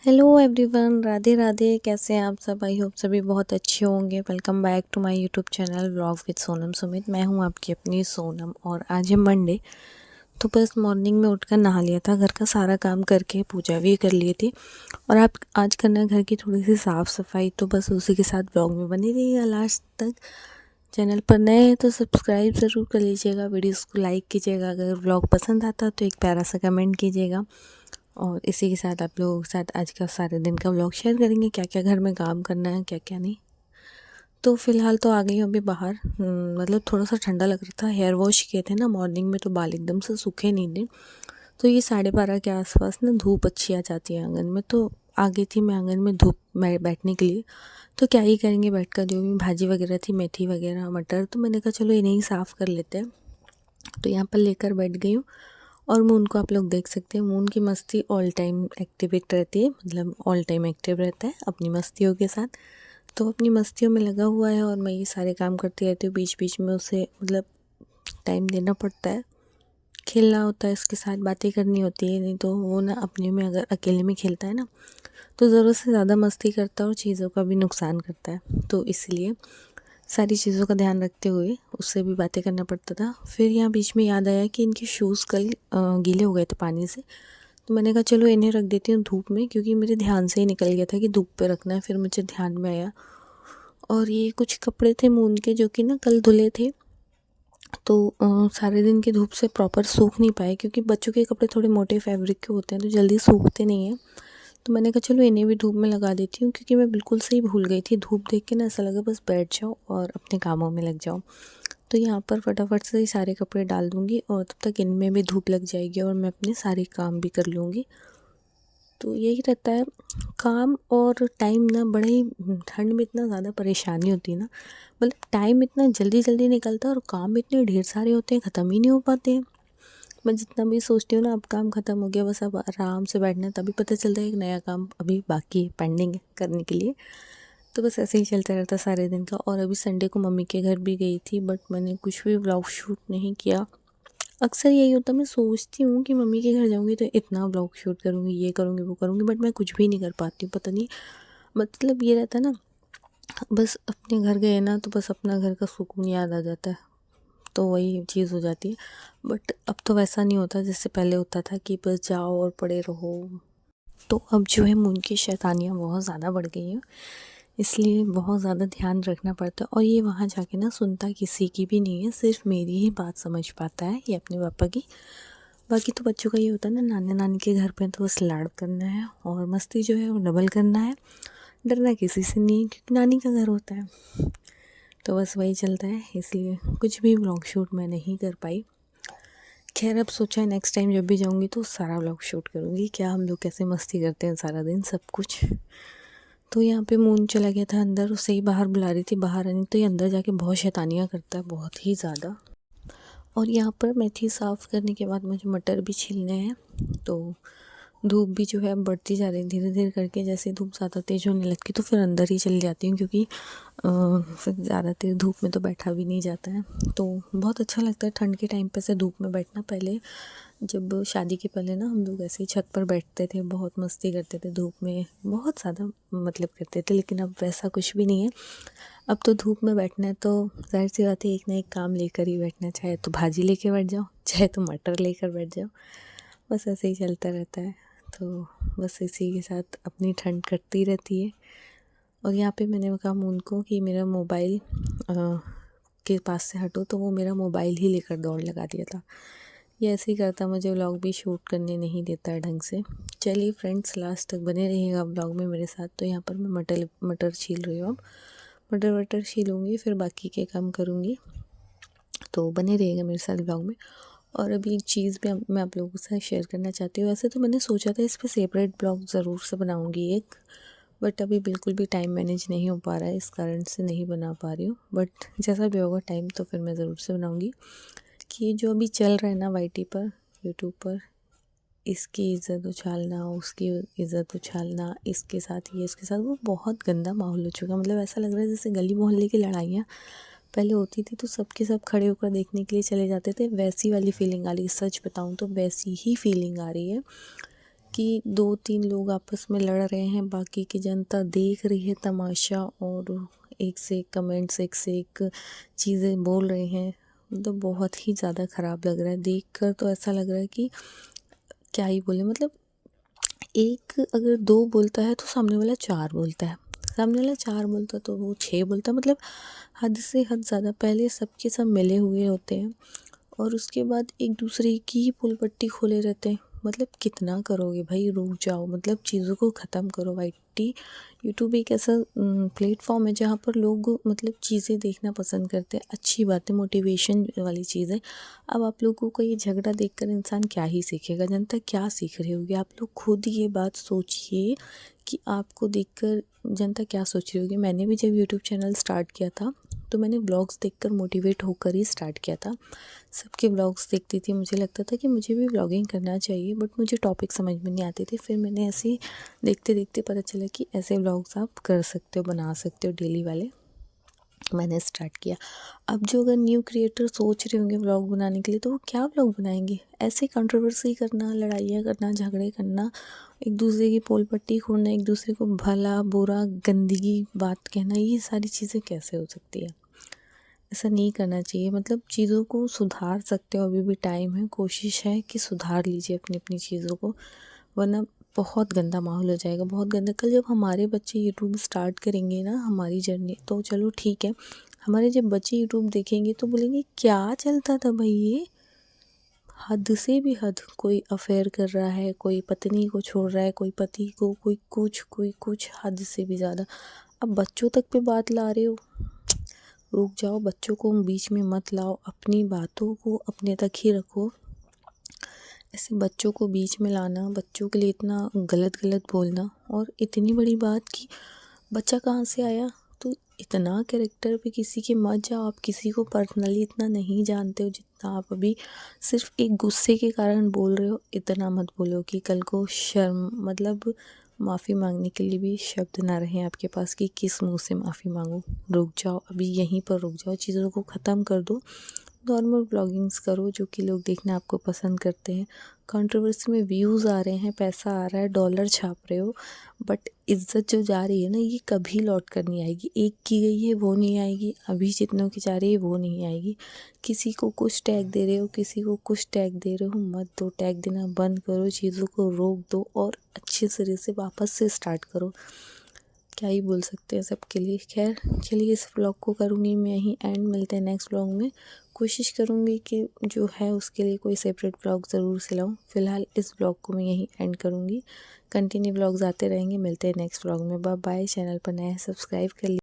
Hello everyone, Radhe Radhe. कैसे हैं आप सब? आई होप सभी बहुत अच्छे होंगे। Welcome back to my YouTube channel vlog with Sonam Sumit. मैं हूं आपकी अपनी सोनम और आज है मंडे। तो बस मॉर्निंग में उठकर नहा लिया था, घर का सारा काम करके पूजा भी कर ली थी और आप आज करना है घर की थोड़ी सी साफ़ सफाई। तो बस उसी के साथ व्लॉग में बनी रहिएगा लास्ट तक। चैनल पर नए हैं तो सब्सक्राइब ज़रूर कर लीजिएगा, वीडियोज़ को लाइक कीजिएगा, अगर व्लॉग पसंद आता तो एक प्यारा सा कमेंट कीजिएगा। और इसी के साथ आप लोगों के साथ आज का सारे दिन का व्लॉग शेयर करेंगे, क्या क्या घर में काम करना है, क्या क्या नहीं। तो फ़िलहाल तो आ गई हूँ अभी बाहर। मतलब थोड़ा सा ठंडा लग रहा था, हेयर वॉश किए थे ना मॉर्निंग में, तो बाल एकदम से सूखे नहीं थे। तो ये 12:30 के आसपास ना धूप अच्छी आ जाती है आंगन में, तो आ गई थी मैं आंगन में धूप में बैठने के लिए। तो क्या ही करेंगे बैठ कर, जो भी भाजी वगैरह थी, मेथी वगैरह, मटर, तो मैंने कहा चलो इन्हें ही साफ़ कर लेते हैं। तो यहाँ पर लेकर बैठ गई हूँ और मून को आप लोग देख सकते हैं। मून की मस्ती ऑल टाइम एक्टिवेट रहती है, मतलब ऑल टाइम एक्टिव रहता है अपनी मस्तियों के साथ। तो अपनी मस्तियों में लगा हुआ है और मैं ये सारे काम करती रहती हूँ। बीच बीच में उसे मतलब टाइम देना पड़ता है, खेलना होता है, उसके साथ बातें करनी होती है। नहीं तो वो ना अपने में अगर अकेले में खेलता है ना तो ज़रूरत से ज़्यादा मस्ती करता है और चीज़ों का भी नुकसान करता है। तो इसलिए सारी चीज़ों का ध्यान रखते हुए उससे भी बातें करना पड़ता था। फिर यहाँ बीच में याद आया कि इनके शूज़ कल गीले हो गए थे पानी से। तो मैंने कहा चलो इन्हें रख देती हूँ धूप में, क्योंकि मेरे ध्यान से ही निकल गया था कि धूप पे रखना है। फिर मुझे ध्यान में आया। और ये कुछ कपड़े थे मून के जो कि ना कल धुले थे, तो सारे दिन की धूप से प्रॉपर सूख नहीं पाए, क्योंकि बच्चों के कपड़े थोड़े मोटे फैब्रिक के होते हैं तो जल्दी सूखते नहीं हैं। तो मैंने कहा चलो इन्हें भी धूप में लगा देती हूँ, क्योंकि मैं बिल्कुल से ही भूल गई थी। धूप देख के ना ऐसा लगा बस बैठ जाओ और अपने कामों में लग जाओ। तो यहाँ पर फटाफट से ही सारे कपड़े डाल दूँगी और तब तक इनमें भी धूप लग जाएगी और मैं अपने सारे काम भी कर लूँगी। तो यही रहता है काम और टाइम ना। बड़े ही ठंड में इतना ज़्यादा परेशानी होती है ना, मतलब टाइम इतना जल्दी जल्दी निकलता है और काम इतने ढेर सारे होते हैं, ख़त्म ही नहीं हो पाते हैं। मैं जितना भी सोचती हूँ ना अब काम ख़त्म हो गया, बस अब आराम से बैठना है, तभी पता चलता है एक नया काम अभी बाकी है, पेंडिंग है करने के लिए। तो बस ऐसे ही चलता रहता सारे दिन का। और अभी संडे को मम्मी के घर भी गई थी, बट मैंने कुछ भी व्लॉग शूट नहीं किया। अक्सर यही होता है, मैं सोचती हूँ कि मम्मी के घर जाऊँगी तो इतना व्लॉग शूट करूँगी, ये करूँगी, वो करूँगी, बट मैं कुछ भी नहीं कर पाती हूँ। पता नहीं, मतलब ये रहता है ना, बस अपने घर गए ना तो बस अपना घर का सुकून याद आ जाता है, तो वही चीज़ हो जाती है। बट अब तो वैसा नहीं होता जैसे पहले होता था कि बस जाओ और पड़े रहो। तो अब जो है उनकी शैतानियाँ बहुत ज़्यादा बढ़ गई हैं, इसलिए बहुत ज़्यादा ध्यान रखना पड़ता है। और ये वहाँ जाके ना सुनता किसी की भी नहीं है, सिर्फ मेरी ही बात समझ पाता है ये अपने पापा की। बाकी तो बच्चों का ये होता है ना, नानी नानी के घर पे तो बस लाड़ करना है और मस्ती जो है वो डबल करना है। डरना किसी से नहीं है, क्योंकि नानी का घर होता है। तो बस वही चलता है, इसलिए कुछ भी व्लॉग शूट मैं नहीं कर पाई। खैर अब सोचा है नेक्स्ट टाइम जब भी जाऊँगी तो सारा व्लॉग शूट करूँगी, क्या हम लोग कैसे मस्ती करते हैं सारा दिन, सब कुछ। तो यहाँ पे मून चला गया था अंदर, उसे ही बाहर बुला रही थी, बाहर आनी। तो ये अंदर जाके बहुत शैतानियाँ करता है, बहुत ही ज़्यादा। और यहाँ पर मेथी साफ़ करने के बाद मुझे मटर भी छीलने हैं। तो धूप भी जो है अब बढ़ती जा रही है धीरे धीरे करके। जैसे धूप ज़्यादा तेज़ होने लगती तो फिर अंदर ही चली जाती हूँ, क्योंकि फिर ज़्यादा तेज़ धूप में तो बैठा भी नहीं जाता है। तो बहुत अच्छा लगता है ठंड के टाइम पे से धूप में बैठना। पहले जब शादी के पहले ना हम लोग ऐसे ही छत पर बैठते थे, बहुत मस्ती करते थे धूप में, बहुत ज़्यादा मतलब करते थे। लेकिन अब वैसा कुछ भी नहीं है। अब तो धूप में बैठना है तो ज़ाहिर सी बात है एक ना एक काम लेकर ही बैठना है, चाहे तो भाजी लेके बैठ जाओ, चाहे तो मटर लेकर बैठ जाओ, बस ऐसे ही चलता रहता है। तो बस इसी के साथ अपनी ठंड कटती रहती है। और यहाँ पे मैंने कहा उनको कि मेरा मोबाइल के पास से हटो, तो वो मेरा मोबाइल ही लेकर दौड़ लगा दिया था। ये ऐसे ही करता, मुझे व्लॉग भी शूट करने नहीं देता है ढंग से। चलिए फ्रेंड्स, लास्ट तक बने रहिएगा व्लॉग में मेरे साथ। तो यहाँ पर मैं मटर मटर छील रही हूँ। अब मटर वटर छीलूँगी, फिर बाकी के काम करूँगी। तो बने रहिएगा मेरे साथ ब्लॉग में। और अभी एक चीज़ भी मैं आप लोगों के साथ शेयर करना चाहती हूँ। वैसे तो मैंने सोचा था इस पर सेपरेट ब्लॉग ज़रूर से बनाऊँगी एक, बट अभी बिल्कुल भी टाइम मैनेज नहीं हो पा रहा है, इस कारण से नहीं बना पा रही हूँ। बट जैसा भी होगा टाइम तो फिर मैं ज़रूर से बनाऊँगी। कि ये जो अभी चल रहा है ना वाईटी पर, यूट्यूब पर, इसकी इज़्ज़त उछालना, उसकी इज़्ज़त उछालना, इसके साथ ये, इसके साथ वो, बहुत गंदा माहौल हो चुका है। मतलब ऐसा लग रहा है जैसे गली मोहल्ले की लड़ाइयाँ पहले होती थी तो सबके सब खड़े होकर देखने के लिए चले जाते थे, वैसी वाली फीलिंग आ रही है। सच बताऊँ तो वैसी ही फीलिंग आ रही है कि 2-3 लोग आपस में लड़ रहे हैं, बाकी की जनता देख रही है तमाशा और एक से एक कमेंट्स, एक से एक चीज़ें बोल रहे हैं। मतलब बहुत ही ज़्यादा ख़राब लग रहा है देखकर। तो ऐसा लग रहा है कि क्या ही बोले, मतलब एक अगर 2 बोलता है तो सामने वाला 4 बोलता है, सामने वाला 4 बोलता है तो वो 6 बोलता है। मतलब हद से हद ज़्यादा। पहले सबके सब मिले हुए होते हैं और उसके बाद एक दूसरे की ही पुल पट्टी खोले रहते हैं। मतलब कितना करोगे भाई, रुक जाओ, मतलब चीज़ों को ख़त्म करो। वाईटी यूट्यूब एक ऐसा प्लेटफॉर्म है जहाँ पर लोग मतलब चीज़ें देखना पसंद करते हैं, अच्छी बातें, मोटिवेशन वाली चीज़ें। अब आप लोगों को ये झगड़ा देखकर इंसान क्या ही सीखेगा, जनता क्या सीख रही होगी। आप लोग खुद ये बात सोचिए कि आपको देखकर जनता क्या सोच रही होगी। मैंने भी जब यूट्यूब चैनल स्टार्ट किया था तो मैंने व्लॉग्स देखकर मोटिवेट होकर ही स्टार्ट किया था। सबके व्लॉग्स देखती थी, मुझे लगता था कि मुझे भी व्लॉगिंग करना चाहिए, बट मुझे टॉपिक समझ में नहीं आते थे। फिर मैंने ऐसे ही देखते देखते पता चला कि ऐसे व्लॉग्स आप कर सकते हो, बना सकते हो डेली वाले। मैंने स्टार्ट किया। अब जो अगर न्यू क्रिएटर सोच रहे होंगे व्लॉग बनाने के लिए, तो वो क्या व्लॉग बनाएंगे? ऐसे कंट्रोवर्सी करना, लड़ाइयाँ करना, झगड़े करना, एक दूसरे की पोल पट्टी खोलना, एक दूसरे को भला बुरा गंदगी बात कहना, ये सारी चीज़ें कैसे हो सकती है? ऐसा नहीं करना चाहिए। मतलब चीज़ों को सुधार सकते हो, अभी भी टाइम है, कोशिश है कि सुधार लीजिए अपनी अपनी चीज़ों को, वरना बहुत गंदा माहौल हो जाएगा, बहुत गंदा। कल जब हमारे बच्चे यूट्यूब स्टार्ट करेंगे ना, हमारी जर्नी, तो चलो ठीक है, हमारे जब बच्चे यूट्यूब देखेंगे तो बोलेंगे क्या चलता था भाई ये, हद से भी हद। कोई अफेयर कर रहा है, कोई पत्नी को छोड़ रहा है, कोई पति को, कोई कुछ, हद से भी ज़्यादा। अब बच्चों तक पे बात ला रहे हो, रुक जाओ, बच्चों को बीच में मत लाओ, अपनी बातों को अपने तक ही रखो। ऐसे बच्चों को बीच में लाना, बच्चों के लिए इतना गलत गलत बोलना, और इतनी बड़ी बात कि बच्चा कहाँ से आया, तो इतना कैरेक्टर पे किसी के मत जाओ। आप किसी को पर्सनली इतना नहीं जानते हो जितना आप अभी सिर्फ एक गुस्से के कारण बोल रहे हो। इतना मत बोलो कि कल को शर्म, मतलब माफ़ी मांगने के लिए भी शब्द ना रहे आपके पास कि किस मुंह से माफ़ी मांगो। रुक जाओ, अभी यहीं पर रुक जाओ, चीज़ों को ख़त्म कर दो। नॉर्मल ब्लॉगिंग्स करो जो कि लोग देखना आपको पसंद करते हैं। कंट्रोवर्सी में व्यूज़ आ रहे हैं, पैसा आ रहा है, डॉलर छाप रहे हो, बट इज़्ज़त जो जा रही है ना, ये कभी लौट कर नहीं आएगी। एक की गई है वो नहीं आएगी, अभी जितनों की जा रही है वो नहीं आएगी। किसी को कुछ टैग दे रहे हो, किसी को कुछ टैग दे रहे हो, मत दो। टैग देना बंद करो, चीज़ों को रोक दो और अच्छे सिरे से वापस से स्टार्ट करो। क्या ही बोल सकते हैं सबके लिए। खैर चलिए, इस व्लॉग को करूँगी मैं यहीं एंड, मिलते हैं नेक्स्ट व्लॉग में। कोशिश करूँगी कि जो है उसके लिए कोई सेपरेट व्लॉग ज़रूर से लाऊँ। फ़िलहाल इस व्लॉग को मैं यहीं एंड करूँगी। कंटिन्यू व्लॉग्स आते रहेंगे। मिलते हैं नेक्स्ट व्लॉग में। Bye bye. चैनल पर नए हैं, सब्सक्राइब कर लीजिए।